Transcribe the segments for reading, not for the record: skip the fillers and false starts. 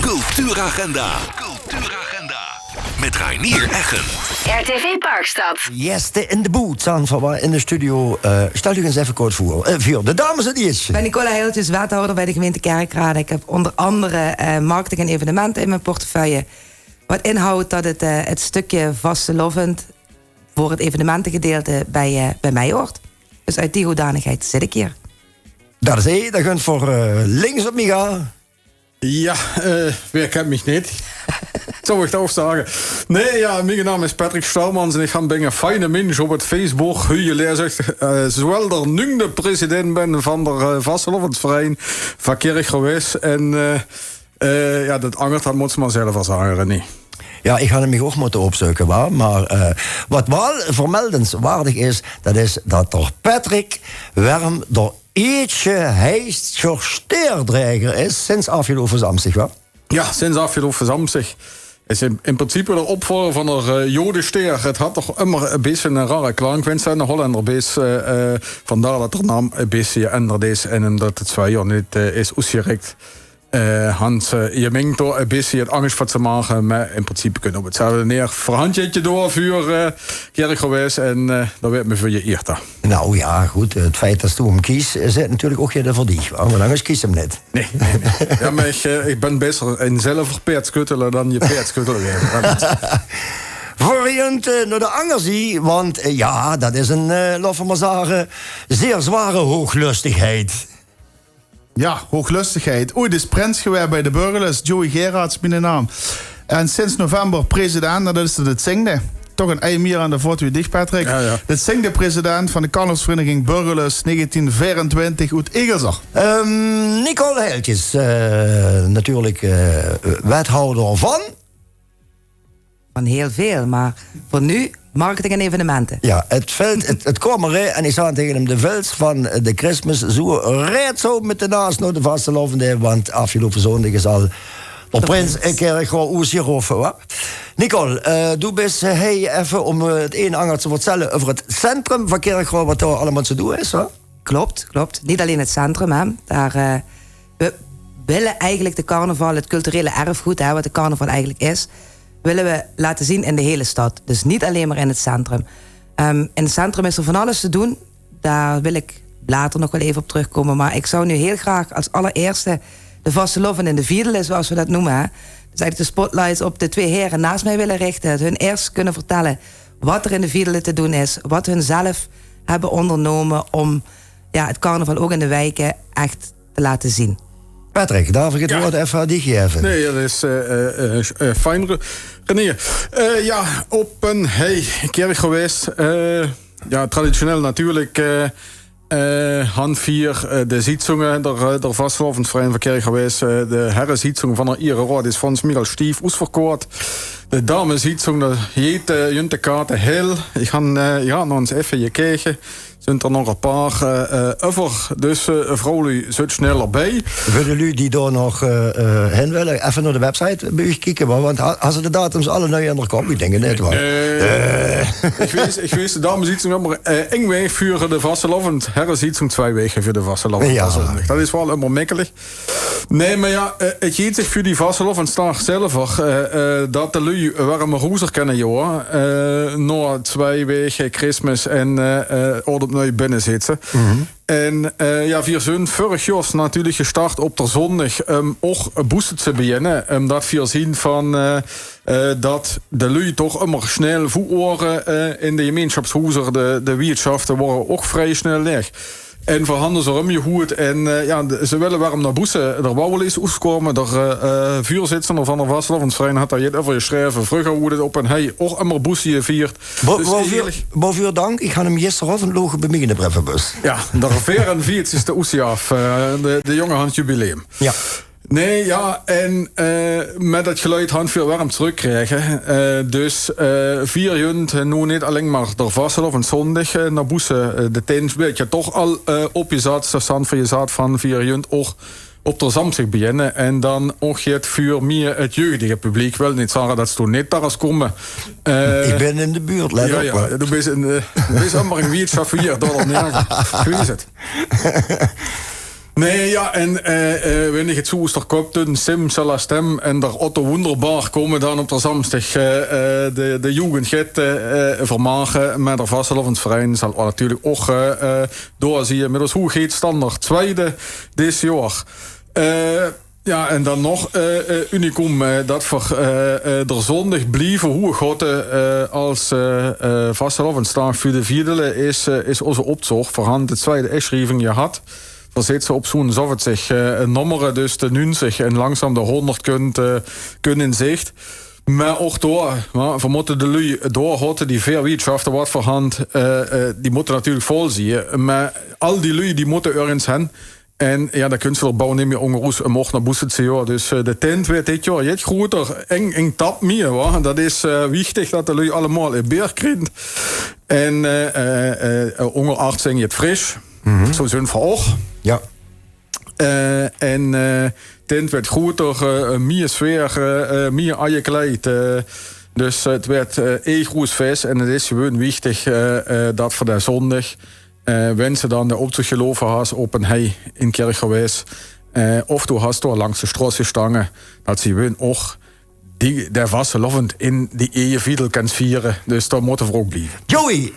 Cultuuragenda. Met Reinier Eggen. RTV Parkstad. Jeste in de boot in de studio. Stel u eens even kort voor. De dames en heren. Ik ben Nicola Heeltjes, wethouder bij de gemeente Kerkrade. Ik heb onder andere marketing en evenementen in mijn portefeuille. Wat inhoudt dat het stukje vastelovend voor het evenementengedeelte bij mij hoort. Dus uit die hoedanigheid zit ik hier. Dat is hij. Dat gaat voor links op Miga. Ja, wer kennt mich nicht? Zou ik het ook zeggen? Nee, ja, mijn naam is Patrick Staumans en ik ga een fijne mens op het Facebook. Hoe je leest, zowel de nu president ben van de Vastelovensverein van Kerkrade. En ja, dat angert, dat moet ze maar zelf zeggen, nee. Ja, ik ga hem ook moeten opzoeken, maar wat wel vermeldenswaardig is, dat is dat door Patrick Werm door ietsje heist steerdreiger is sinds afgelopen Samstag, wa? Ja, sinds afgelopen Samstag. Is in principe de opvolger van de Jodensteer. Het had toch immer een beetje een rare klank. Wens zijn de Hollander beetje, vandaar dat de naam een beetje geënderd is en omdat het 2 jaar niet is uitgerekt. Hans, je mengt door een beetje het angst wat ze maken, maar in principe kunnen we hetzelfde neer. Verhandje door voor Kerkrade en dat werd me voor je eerder. Nou ja, goed, het feit dat je hem kiest, zit natuurlijk ook je voor die. Want anders kies hem niet. Nee. Ja, maar ik ben beter in zelf peertskuttelen dan je peertskuttelen. Voor je naar de Angerzie, want ja, dat is een, laten we maar zeggen, zeer zware hooglustigheid. Ja, hooglustigheid. Ooit is prins geweest bij de Burgerlust. Joey Gerards, mijn naam. En sinds november president, dat is het zingde. Toch een ei meer aan de voort wie dicht, Patrick. Ja. Het zingde president van de carnavalsvereniging Burgerlust 1924 uit Egelzag. Nicole Heeltjes, natuurlijk wethouder van... Van heel veel, maar voor nu marketing en evenementen. Ja, het kwam er en ik zei tegen hem, de veld van de Christmas zo rijdt zo met de naast naar de vastelovende, want afgelopen zondag is al de prins een keer gewoon oes hierover. Nicole, doe best even om het een anger te vertellen over het centrum van Kerkrade, wat er allemaal te doen is, hoor. Klopt. Niet alleen het centrum, hè. Daar, we willen eigenlijk de carnaval, het culturele erfgoed, hè, wat de carnaval eigenlijk is, willen we laten zien in de hele stad. Dus niet alleen maar in het centrum. In het centrum is er van alles te doen. Daar wil ik later nog wel even op terugkomen. Maar ik zou nu heel graag als allereerste de vasteloven in de Vierdelen, zoals we dat noemen. Hè. Dus eigenlijk de spotlights op de 2 heren naast mij willen richten. Het hun eerst kunnen vertellen wat er in de Vierdelen te doen is. Wat hun zelf hebben ondernomen om het carnaval ook in de wijken echt te laten zien. Patrick, darf ik het woord even aan die geven? Nee, dat is fijn, René. Ja, op een kerk geweest. Ja, traditioneel natuurlijk. Handvier, de zietsungen, de Vastelovensverein van Kerkrade. De herrenzietsung van de Iererad is van Smiral Stief uitverkocht. De damezietsung, dat heet Junte Kate Hel. Ik ga nog eens even kijken. Zijn er nog een paar over. Dus vrouwen zit sneller bij. Willen jullie die door nog heen willen? Even naar de website bij u kijken. Want als ze de datums alle nu in de kop, ik denk het net wel. Ik weet de damezietsung, maar één week voor de vastelovend. Herrenzietsung 2 weken voor de vastelovend. Ja. Dat is wel helemaal makkelijk. Nee, maar ja, het jeet zich voor die vastelovenddag zelf dat de lui warme roezer kennen, joh. Na 2 weken Christmas en opnieuw binnen zitten. Mm-hmm. En wir zijn vorig jaar natuurlijk gestart op de zondag ook boosten te beginnen. Dat we zien van dat de lui toch immer snel voororen in de gemeenschapshuizen, de wirtschaften worden ook vrij snel leeg. En verhandelen ze om je goed. En ze willen waarom naar Boesen. Er wou wel eens uitkomen. De vuurzitter van de Vastelovensverein had daar over geschreven. Vroeger hoe het op en hij ook immer Boesen gevierd. Boven dank. Ik ga hem gisteravond logen bij mij in de brievenbus. Ja, de 44 Oesiaf. De jonge hand jubileum. Ja. Nee, ja, en met dat geluid hand veel warm terugkrijgen. Dus 4 junt, nu niet alleen maar de vastelovend zondag naar Boesen. De tijdens weet je toch al op je zat, de stand van je zat van 4 junt ook op de Samstag beginnen. En dan ook het voor meer het jeugdige publiek. Wel niet zeggen dat ze toen niet daar eens komen. Ik ben in de buurt, let op. Ja, du bent allemaal in Wietschaft hier, door nergens. Hoe is het? Nee, ja, en wanneer het zo is, er komt een stem en er Otto Wunderbar komen dan op de samstig de jugend gaat vermagen met de vastelovensverein zal natuurlijk ook doorzien. Inmiddels hoe gaat standaard tweede dit jaar. Ja, en dan nog unicum dat voor er zondag blijven hoe God als vastelovensdag voor de vierde is onze opzorg voorhand het tweede eschrijving je had. Dan zit ze op zo'n zoveel zich nommeren, dus de 90 en langzaam de 100 kunt in zicht. Maar ook door, we moeten de lui doorhouden die veel wetenschapten wat voorhand, die moeten natuurlijk vol zien. Maar al die lui die moeten ergens heen. En ja, daar kun je wel bouwen niet meer ongeroes en mocht naar boesten jaar. Dus de tent werd dit jaar iets groter, eng tap meer. Hoor. Dat is wichtig dat de lui allemaal een beer krijgt. En ongeacht zijn je het fris. Mm-hmm. Zo zijn we ook. Ja. En tent werd groter, meer sfeer, meer aangekleed. Dus het werd groot feest. En het is gewoon wichtig dat voor de zondag wensen dan de optocht geloven has op een hei in kerk geweest. Of du hast door langs de straatje stangen. Dat ze gewoon ook der vastelovend in die eeuwvidel kan vieren. Dus daar moeten we ook blijven. Joey,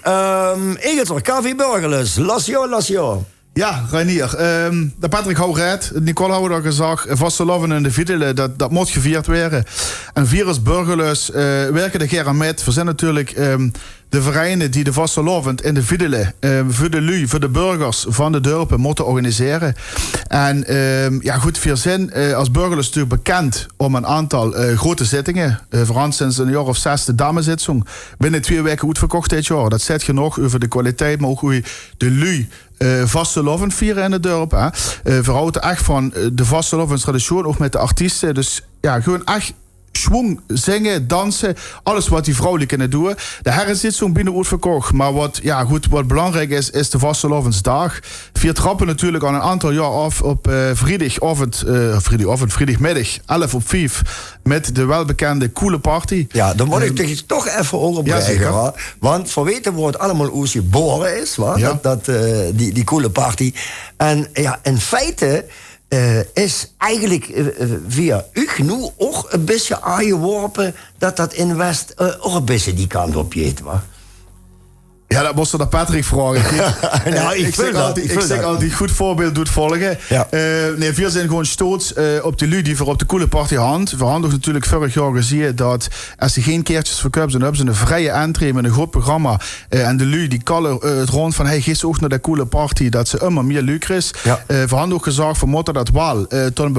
Egelser, KV Burgerlus, Lasio. Ja, Reinier. De Patrick Houret, Nicole had al gezegd, vasteloven in de videlen, dat moet gevierd worden. En virus Burgerlus werken de keren met. We zijn natuurlijk de vereinen die de vastelovend in de videlen voor de lui, voor de burgers van de dorpen moeten organiseren. En ja goed, we zijn als Burgerlus natuurlijk bekend om een aantal grote zittingen. Vooral sinds een jaar of 6 de damenzitting. Binnen 2 weken uitverkocht dit jaar. Dat zegt genoeg over de kwaliteit, maar ook hoe de lui vastelovend vieren in het dorp. We houden echt van de vastelovend traditie, ook met de artiesten. Dus ja, gewoon echt schwung, zingen, dansen, alles wat die vrouwen kunnen doen. De heren zit zo'n binnen uitverkocht. Maar wat wat belangrijk is de vastelovensdag. 4 trappen natuurlijk al een aantal jaar af op vrijdagmiddag 11 op 5 met de welbekende coole party. Ja, dan moet ik toch even onderbreken. Ja, want voor weten wordt allemaal hoe ze geboren is. Ja. Die coole party. En ja, in feite is eigenlijk via u nu ook een beetje aangeworpen dat in West ook een beetje die kant op jeet, was. Ja, dat moest je naar Patrick vragen. Nou, ik zeg altijd, goed voorbeeld doet volgen. Ja. Nee, we zijn gewoon stoot op de lui die voor op de coole party hand. We hadden natuurlijk vorig jaar gezien dat als ze geen keertjes verkopen, dan hebben ze een vrije entree met een groot programma. En de lui die kallen het rond van, hey, gisteren ook naar de coole party, dat ze immer meer leuk is. Ja. We hadden ook gezegd, we moeten dat wel tot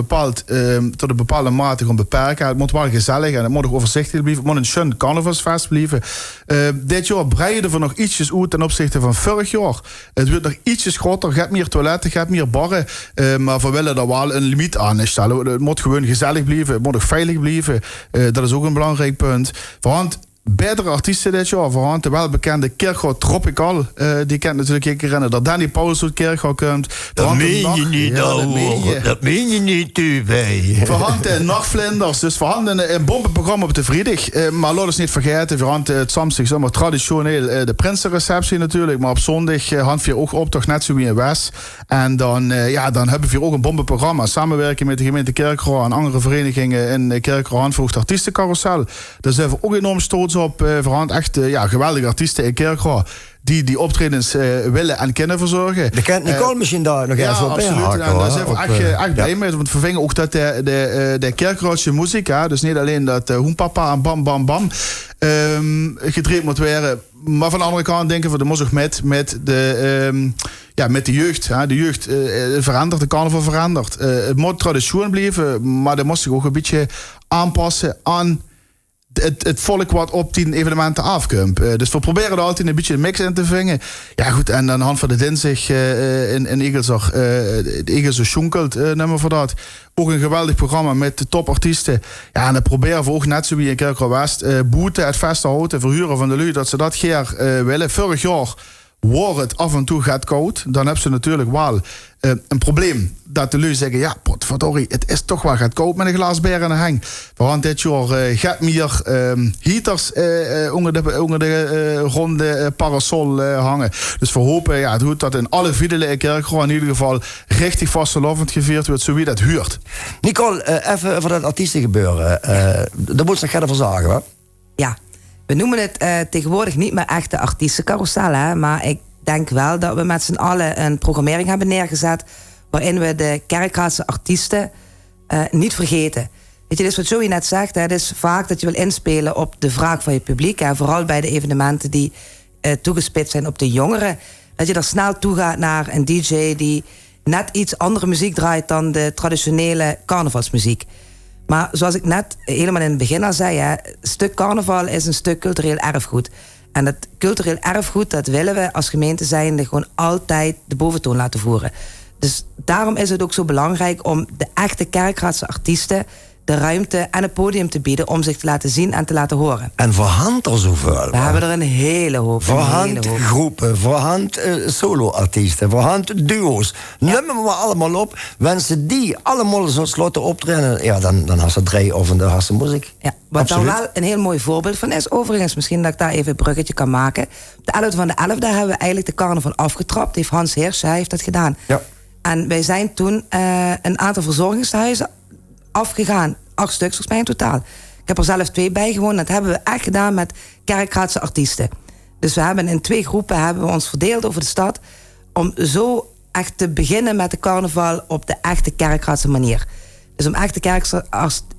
een bepaalde mate gaan beperken. Het moet wel gezellig en het moet ook overzichtelijk blijven. Het moet een schön carnavalsfeest blijven. Dit jaar breiden we nog ietsjes uit ten opzichte van vorig jaar. Het wordt nog ietsjes groter, gaat meer toiletten, gaat meer barren. Maar we willen daar wel een limiet aan stellen. Het moet gewoon gezellig blijven, het moet ook veilig blijven. Dat is ook een belangrijk punt. Want betere artiesten dit jaar, vooral de welbekende Kerkhoff Tropical. Die kent natuurlijk een keer dat Danny Pauls uit Kerkhoff komt. Dat meen je niet, dat meen je niet, bij. Voorhand de Nachtvlinders, dus voorhand een bompenprogramma op de vrijdag. Maar laat ons niet vergeten, voorhand het samstig, zomaar traditioneel de Prinsenreceptie natuurlijk. Maar op zondag hand we ook op, toch net zo wie in West. En dan hebben we ook een bompenprogramma. Samenwerken met de gemeente Kerkhoff en andere verenigingen in Kerkhoff handvoogd artiestencarousel. Daar zijn we ook enorm stoot op voorhand echt geweldige artiesten in Kerkhoff die optredens willen en kunnen verzorgen. De kent Nicole misschien daar nog even op inhaken. Ja, absoluut. Daar zijn we echt blij mee. Want we vinden ook dat de Kerkhoffse muziek, dus niet alleen dat hoenpapa en bam bam bam gedreven moet worden. Maar van de andere kant denken we, er moet ook met de jeugd. De jeugd verandert, de carnaval verandert. Het moet traditie blijven, maar dat moet zich ook een beetje aanpassen aan het volk wat op die evenementen afkomt. Dus we proberen er altijd een beetje een mix in te vingen. Ja goed, en aan de hand van de dinsdag in Egelser, de Egelser Schunkelt nummer voor dat. Ook een geweldig programma met de topartiesten. Ja, en dan proberen we ook net zo wie in Kerkhoff West boete het vast te houden, verhuren van de lui, dat ze dat keer willen. Vorig jaar waar het af en toe gaat koud, dan hebben ze natuurlijk wel een probleem. Dat de lui zeggen, ja, potverdorie, het is toch wel gaat koud met een glas bier in de hang. We gaan dit jaar gaat meer heaters onder de ronde parasol hangen. Dus we hopen dat in alle Wiedelen kerk gewoon in ieder geval richtig vastelovend gevierd wordt, zo wie dat huurt. Nicole, even over dat artiestengebeuren. Daar moet je nog verder voor zagen, hè? Ja, we noemen het tegenwoordig niet meer echt de artiestencarousel, hè, maar ik denk wel dat we met z'n allen een programmering hebben neergezet waarin we de kerkraadse artiesten niet vergeten. Weet je, dus wat Joey net zegt, het is vaak dat je wil inspelen op de vraag van je publiek. En vooral bij de evenementen die toegespitst zijn op de jongeren. Dat je er snel toe gaat naar een DJ die net iets andere muziek draait dan de traditionele carnavalsmuziek. Maar zoals ik net helemaal in het begin al zei, een stuk carnaval is een stuk cultureel erfgoed. En dat cultureel erfgoed, dat willen we als gemeente zijnde gewoon altijd de boventoon laten voeren. Dus daarom is het ook zo belangrijk om de echte kerkraadse artiesten de ruimte en het podium te bieden om zich te laten zien en te laten horen. En voorhand er zoveel. We hebben er een hele hoop. Voorhand groepen, voorhand solo-artiesten, voorhand duo's. Nemen we maar allemaal op. Wensen die allemaal zo sloten optreden, ja, dan had ze 3 of dan had ze muziek. Ja, wat daar wel een heel mooi voorbeeld van is, overigens, misschien dat ik daar even een bruggetje kan maken. Op de 11e van de 11e hebben we eigenlijk de carnaval afgetrapt. Heeft Hans Heers, hij heeft dat gedaan. Ja. En wij zijn toen een aantal verzorgingshuizen afgegaan. 8 stuks volgens mij in totaal. Ik heb er zelf 2 bijgewoond. Dat hebben we echt gedaan met kerkraadse artiesten. Dus we hebben in 2 groepen ons verdeeld over de stad om zo echt te beginnen met de carnaval op de echte kerkraadse manier. Dus om echt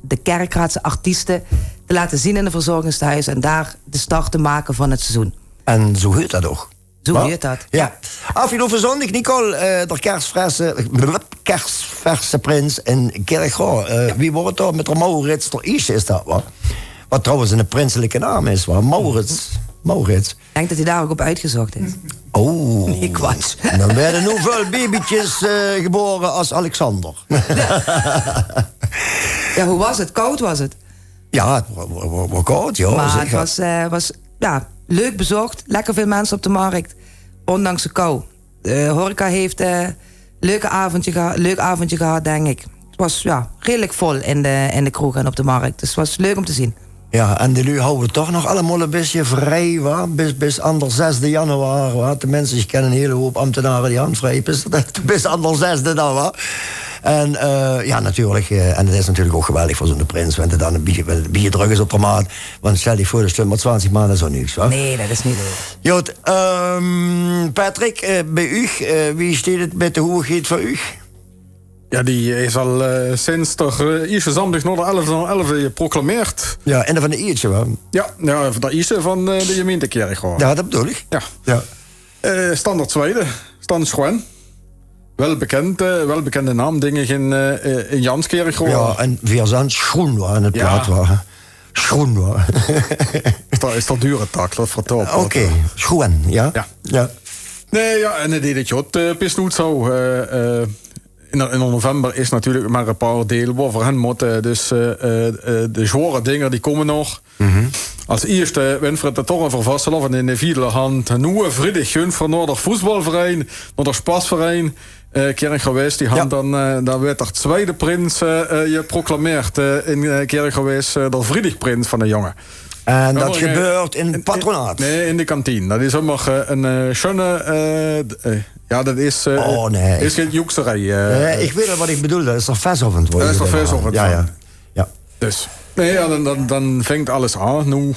de kerkraadse artiesten te laten zien in de verzorgingshuizen en daar de start te maken van het seizoen. En zo heet dat ook. Zo heet dat. Ja. Afgelopen zondag, Nicole, de kerstverse prins in Kerkgoor. Wie wordt het met de Maurits ter Ische is dat, wat? Wat trouwens een prinselijke naam is, wat? Maurits. Ik denk dat hij daar ook op uitgezocht is. Oh. Nee, kwats. Dan werden hoeveel babytjes geboren als Alexander. Ja, hoe was het? Koud was het? Ja, het was koud, joh. Maar het was leuk bezocht. Lekker veel mensen op de markt. Ondanks de kou. De horeca heeft een leuk avondje gehad, denk ik. Het was redelijk vol in de kroeg en op de markt. Dus het was leuk om te zien. Ja, en die lui houden toch nog allemaal een beetje vrij, wa? Bis anders 6 januari, wa? De mensen kennen een hele hoop ambtenaren die handvrij. Bis anders 6 dan, wa? En natuurlijk, en het is natuurlijk ook geweldig voor zo'n prins, want het dan een beetje druk is op de maand. Want stel je voor, de stond maar 20 maanden zo niks, wa? Nee, dat is niet leuk. Goed, Patrick, bij u, wie steekt het met de hoegeet voor u? Ja, die is al sinds de eerste zondag nog de 11e geproclameerd. Ja, en van de eerste, wa? Ja, de eerste van de gemeentekerk. Ja, dat bedoel ik. Ja. Standaard tweede, Stan Schoen. Welbekende naam, dingen in Janskerk. Ja, en Vierzand schoen waren het plaat waren. Schoen waren. Is dat dure tak, dat vertelt. Oké, schoen, ja? Ja. Nee, ja, en dit jot pist niet zo. In november is natuurlijk maar een paar delen voor hen moeten. Dus de zware dingen die komen nog. Mm-hmm. Als eerste Winfried de Torren vervasselen in de 4e hand. Nu Friedrich Gunfer naar de voetbalverein, naar de spasverein. Kerk geweest, die hand dan werd er tweede prins geproclameerd in Kerk geweest, de Friedrich prins van de jongen. En dat gebeurt in het patronaat? Nee, in de kantine. Dat is helemaal een schöne... dat is... nee. Is geen joekserij. Ik weet wel wat ik bedoel. Dat is toch versovend? Dat is toch versovend? Ja. Dus. Nee, dan vangt alles aan. Nu.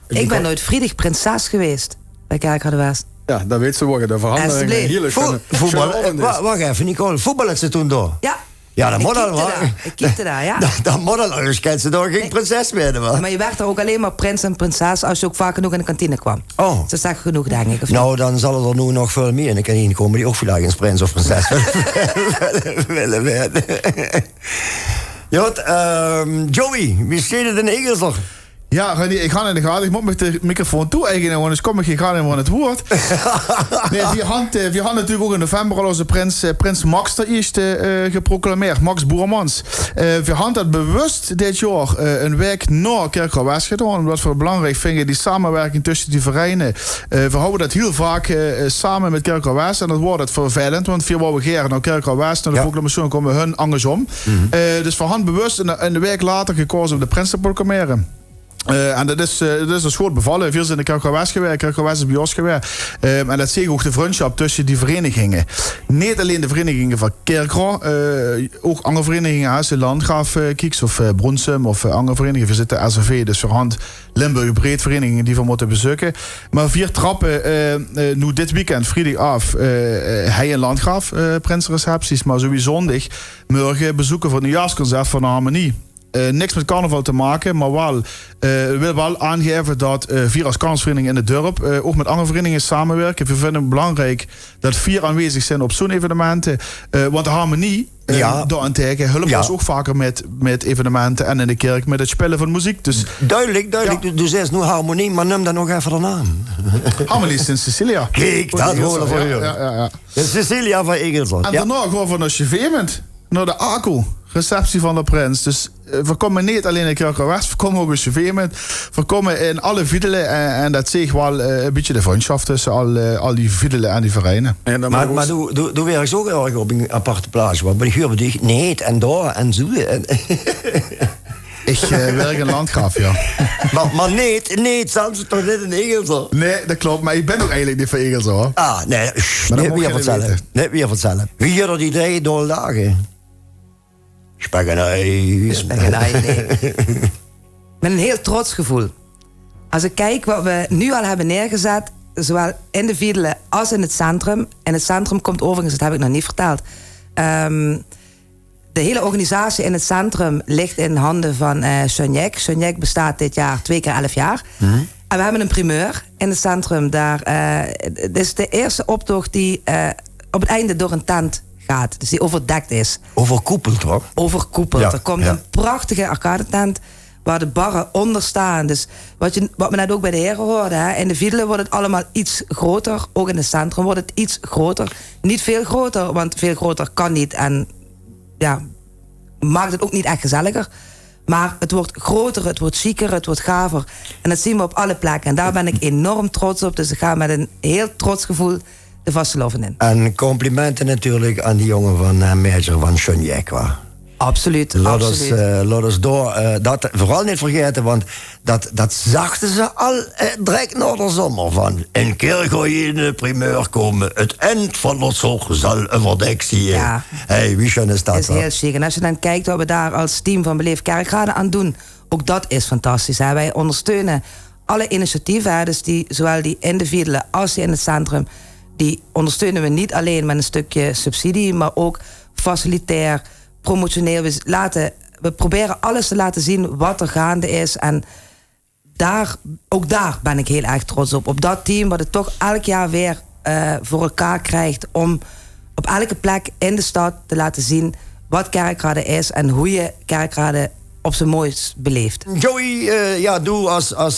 Ik ben nooit Friedrich prinses geweest bij Kerkrade-West. Ja, dat weet ze worden. De verhandelingen hier. Wacht even, Nicole. Voetballen ze toen door? Ja. Ja, dat moet al. Ik kiekte daar, ja. Dat moet al. Anders kent ze door geen prinses meer. Maar je werd er ook alleen maar prins en prinses als je ook vaak genoeg in de kantine kwam. Oh. Dat is echt genoeg, denk ik. Of nou, dan zal er nu nog veel meer in de kantine komen die ook vielleicht eens prins of prinses willen werden. Joey, wie steed het in Egelser? Ja, René, ik ga in de gaten. Ik moet met de microfoon toe eigenen, want dus kom ik gaan in het woord. Nee, we hadden natuurlijk ook in november al onze prins Max de eerste geproclameerd. Max Boermans. We hadden dat bewust dit jaar een week na Kerkrade gedaan. Omdat we belangrijk vinden, die samenwerking tussen die vereinen. We houden dat heel vaak samen met Kerkrade. En dat wordt het vervelend, want we wouden gaan naar Kerkrade. Naar de proclamatie komen hun andersom. Dus we hadden bewust een week later gekozen om de prins te proclameren. En dat is dus goed bevallen. Veel zijn in de Kerkrade geweest, Kerkrade is bij ons geweest. En dat zie je ook de vriendschap tussen die verenigingen. Niet alleen de verenigingen van Kerkrade, ook andere verenigingen als de Landgraaf Kieks of Bronsum of andere verenigingen. We zitten SRV, dus voorhand Limburg breed verenigingen die we moeten bezoeken. Maar 4 trappen nu dit weekend, vrijdag af, hij en Landgraaf prinsrecepties, maar sowieso zondag morgen bezoeken voor het nieuwjaarsconcert van de Harmonie. Niks met carnaval te maken, maar wel wil wel aangeven dat 4 als carnavalsvereniging in het dorp ook met andere verenigingen samenwerken. We vinden het belangrijk dat 4 aanwezig zijn op zo'n evenementen. Want de Harmonie daarentegen helpt ons ook vaker met evenementen en in de kerk met het spelen van muziek. Dus, duidelijk. Ja. Du zegt nu Harmonie, maar neem dan nog even de naam. Harmonie is in Sicilia. Kijk, dat horen voor u. Ja. Cecilia van Egelsland. En daarna gewoon van als je veement naar de ACO. Receptie van de prins. Dus we komen niet alleen in Kerkrade, we komen ook in Chauvet. We komen in alle viedelen en dat zie ik wel een beetje de vriendschap tussen al die viedelen en die vereinen. Maar du werkt ook erg op een aparte plaats. Want ik huur dich niet en daar en zo. Ik werk in Landgraaf, ja. maar niet, zelfs toch niet in Egelsland. Nee, dat klopt, maar ik ben ook eigenlijk niet van Egelsland, hoor. Ah, nee, net weer vertellen. Wie hier er die 3 dagen? Spaghetti, nee. Met een heel trots gevoel. Als ik kijk wat we nu al hebben neergezet, zowel in de Viedelen als in het centrum. En het centrum komt overigens, dat heb ik nog niet verteld. De hele organisatie in het centrum ligt in handen van Sonjek. Sonjek bestaat dit jaar 2 keer 11 jaar. En we hebben een primeur in het centrum. Dit is de eerste optocht die op het einde door een tent gaat. Dus die overdekt is. Overkoepeld, hoor. Overkoepeld. Ja, er komt een prachtige arcadetent waar de barren onder staan. Dus wat we net ook bij de heren hoorden. Hè, in de Viedelen wordt het allemaal iets groter. Ook in het centrum wordt het iets groter. Niet veel groter, want veel groter kan niet. En ja, maakt het ook niet echt gezelliger. Maar het wordt groter, het wordt chiquer, het wordt gaver. En dat zien we op alle plekken. En daar ben ik enorm trots op. Dus ik ga met een heel trots gevoel de vasteloven in. En complimenten natuurlijk aan die jongen van Major van Sonjek. Absoluut. Laat ons door dat vooral niet vergeten, want dat zachten ze al direct na de zomer van. In Kerkrade in de primeur komen. Het eind van de zorg zal overdekt zien. Ja. Hey, wie schön is dat? Dat is heel chic. En als je dan kijkt wat we daar als team van Beleef Kerkrade aan doen, ook dat is fantastisch. Hè? Wij ondersteunen alle initiatieven, hè? Dus zowel die in de Viedelen als die in het centrum, die ondersteunen we niet alleen met een stukje subsidie, maar ook facilitair, promotioneel. We proberen alles te laten zien wat er gaande is. En ook daar ben ik heel erg trots op. Op dat team wat het toch elk jaar weer voor elkaar krijgt om op elke plek in de stad te laten zien wat Kerkrade is en hoe je Kerkrade op zijn mooist beleeft. Joey, doe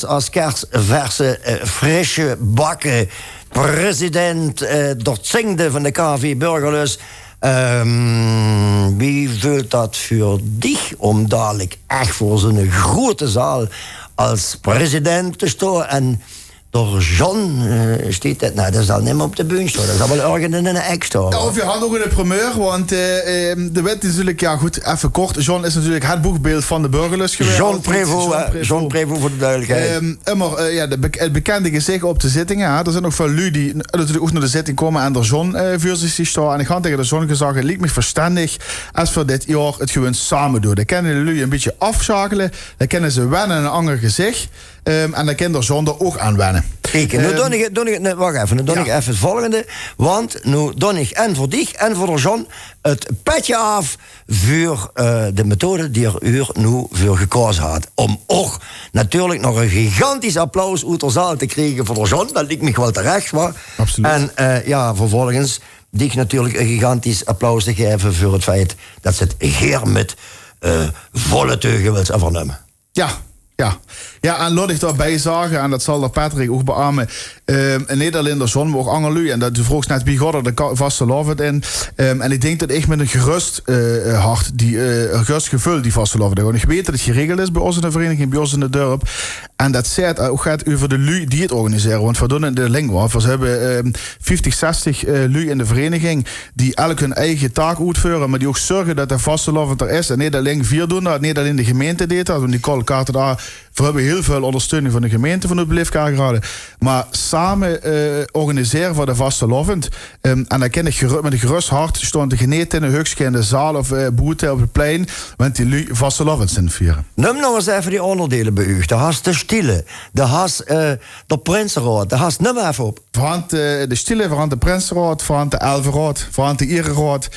als kersverse, frisse bakken president, doortzingde van de KV Burgerlus. Wie voelt dat voor dich om dadelijk echt voor zo'n grote zaal als president te staan? En door John staat dat, nou, dat zal niet meer op de bühne staan. Dat zal wel ergens in een ek staan. Ja, of je had ook in de primeur, want de wet is natuurlijk, ja goed, even kort. John is natuurlijk het boegbeeld van de Burgerlus geweest. John Prévost voor de duidelijkheid. Het bekende gezicht op de zittingen. Hè. Er zijn nog veel lui die natuurlijk ook naar de zitting komen en er John voor zich staan. En ik had tegen de John gezegd, het lijkt me verstandig als we dit jaar het gewoon samen doen. Dan kunnen de lui een beetje afschakelen. Dan kunnen ze wennen aan een ander gezicht. En dan kan de John er ook aan wennen. Kijk, nu doe ik even het volgende. Want nu doe ik en voor dich en voor de John het petje af voor de methode die er nu voor gekozen had. Om ook natuurlijk nog een gigantisch applaus uit de zaal te krijgen voor de John. Dat lijkt me wel terecht. Maar. Absoluut. En vervolgens dich natuurlijk een gigantisch applaus te geven voor het feit dat ze het heer met volle teugen wil overnemen. Ja. Ja, en laat ik daarbij zeggen, en dat zal de Patrick ook beamen, in Nederland zijn we ook angelui. En dat vroeg net wie gaat er de vastelavond in. En ik denk dat ik met een gerust hart, een gerust gevoel die vastelavond heb. Ik weet dat het geregeld is bij ons in de vereniging, bij ons in het dorp. En dat ook gaat over de lui die het organiseren. Want we doen in de Lingwa. We hebben 50, 60 lui in de vereniging die elk hun eigen taak uitvoeren, maar die ook zorgen dat de vastelavond er is. En niet alleen 4 doen dat, niet alleen de gemeente deed dat. Want die kaarten daar, we hebben heel veel ondersteuning van de gemeente van het beleefkaartgraden. Maar samen organiseren we de vastelavond. En dan kan ik met een gerust hart staan te genieten in een hukje in de zaal of boete op het plein. Want die lui vastelavond zijn vieren. Noem nog eens even die onderdelen bij u. De has de Stille, de has de Prinsenraad, de has noem even op. Van de Stille, van de Prinsenraad, van de Elverraad, van de Iereraad.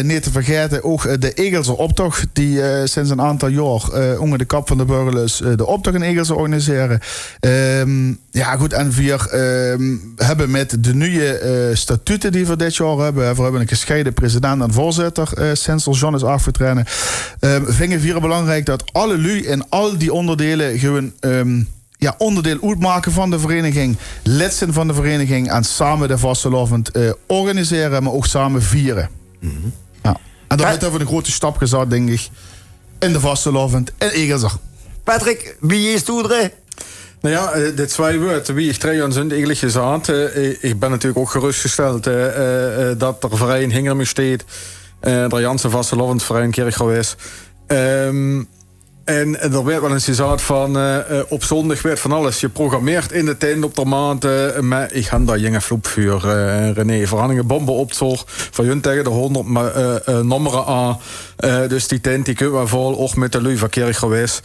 Niet te vergeten ook de Egelser optocht die sinds een aantal jaar onder de kap van de burgerlus de optocht in Egelser organiseren. Ja goed, en we hebben met de nieuwe statuten die we dit jaar hebben, we hebben een gescheiden president en voorzitter sinds er John is afgetreden. Vinden we belangrijk dat alle lui en al die onderdelen gewoon onderdeel uitmaken van de vereniging, lid zijn van de vereniging en samen de vastelavond organiseren, maar ook samen vieren. Mm-hmm. Ja. En daar hebben we een grote stap gezet, denk ik, in de vastelavond in Egelser. Patrick, wie is toedre? Nou ja, de 2 woorden wie ik 3 jaar zijn eigenlijk gezegd. Ik ben natuurlijk ook gerustgesteld dat er verein hinger me steekt. De Janse vastelavondverein Kerkgouw is. En er werd wel eens gezegd van op zondag werd van alles geprogrammeerd in de tent op de maand. Maar ik ga daar jonge vloep voor René. Verhandelingen bomben opzorg van hun tegen de 100 nummeren aan. Dus die tent die kunnen we vol ook met de lui van Kerkgouw is.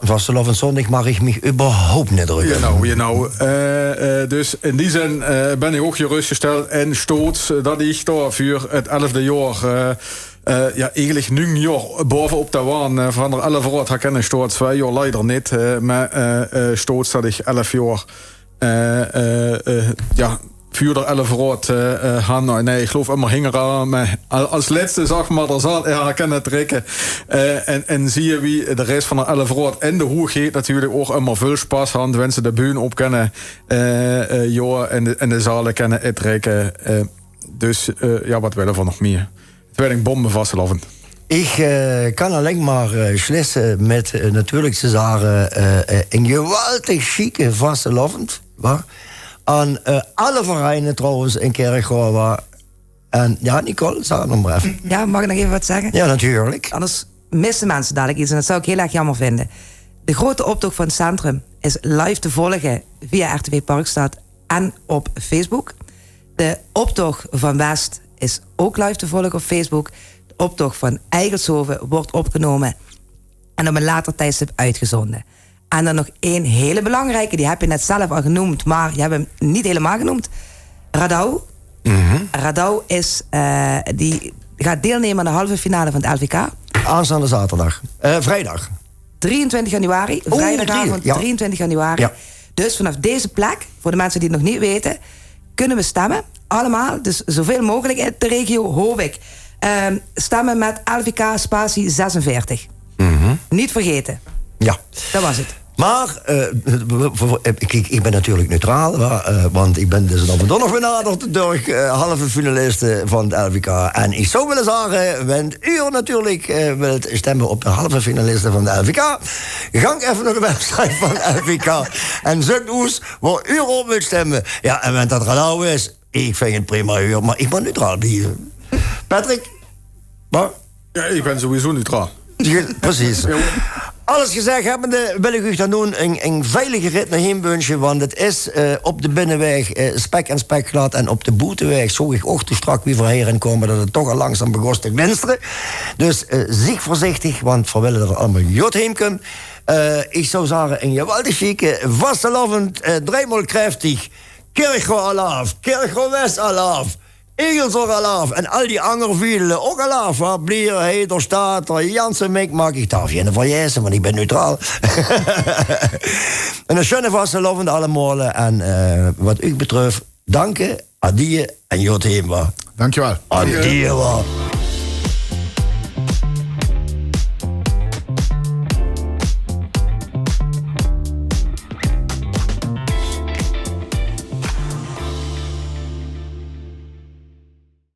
Vastelavond zondag mag ik me überhaupt niet drukken. Dus in die zin ben ik ook gerustgesteld en stoots dat ik daar voor het 11e jaar. Eigenlijk nu jaar bovenop de waan van de 11 jaar herkennen stoot 2 jaar leider niet. Maar stoot dat ik 11 jaar vuur er 11 jaar gaan. Nee, ik geloof immer hinger aan. Maar als laatste zeg maar, er zal herkennen trekken. En zie je wie de rest van de 11 jaar en de hoe gaat natuurlijk ook immer veel spaas aan. Wensen de buien op kennen. En de zalen kennen trekken. Dus wat willen we nog meer? Het werd een bombe vastelavond. Ik kan alleen maar schlissen met natuurlijk ze zeggen een geweldig chique vastelavond. Aan alle vereinen trouwens in Kerkgouw. En ja, Nicole, zeg nog maar even. Ja, mag ik nog even wat zeggen? Ja, natuurlijk. Anders missen mensen dadelijk iets en dat zou ik heel erg jammer vinden. De grote optocht van het centrum is live te volgen via RTV Parkstad en op Facebook. De optocht van West is ook live te volgen op Facebook. De optocht van Eigelshoven wordt opgenomen en op een later tijdstip uitgezonden. En dan nog één hele belangrijke, die heb je net zelf al genoemd, maar je hebt hem niet helemaal genoemd. Radau. Mm-hmm. Radau is, die gaat deelnemen aan de halve finale van het LVK. Aanstaande zaterdag. Vrijdag. 23 januari. Vrijdagavond 23 januari. Ja. Dus vanaf deze plek, voor de mensen die het nog niet weten, kunnen we stemmen. Allemaal, dus zoveel mogelijk in de regio Hovik. Stemmen met LVK spatie 46. Mm-hmm. Niet vergeten. Ja. Dat was het. Maar ik ben natuurlijk neutraal, want ik ben dus dan nog benaderd door halve finalisten van het LVK. En ik zou willen zeggen, wanneer u natuurlijk wilt stemmen op de halve finalisten van de LVK, gang even naar de website van de LVK en zoek ons waar u op wilt stemmen. Ja, en wanneer dat Radau is, ik vind het prima uur, maar ik ben neutraal hier. Patrick? Maar? Ja, ik ben sowieso neutraal. Precies. Alles gezegd hebbende wil ik u dan doen een veilige rit naar Heembunsje, want het is op de binnenweg spek en spek glad en op de boeteweg zorg ik ook te strak wie voorheen komen dat het toch al langzaam begost te glinsteren. Dus zie voorzichtig, want we willen er allemaal jot heen kunnen. Ik zou zeggen, een geweldig chique, vastelavond, driemaal krachtig, Kerkgouw alaaf, Kerkgouw West alaaf, Egelser alaaf en al die andere vielen ook alaaf. Blier, Heder, Stater, Jansen, Mik, mag ik daar geen van jezen, want ik ben neutraal. En een schöne vastelavond allemaal. En wat u betreft, danken, adie en jot heen. Dankjewel. Adie.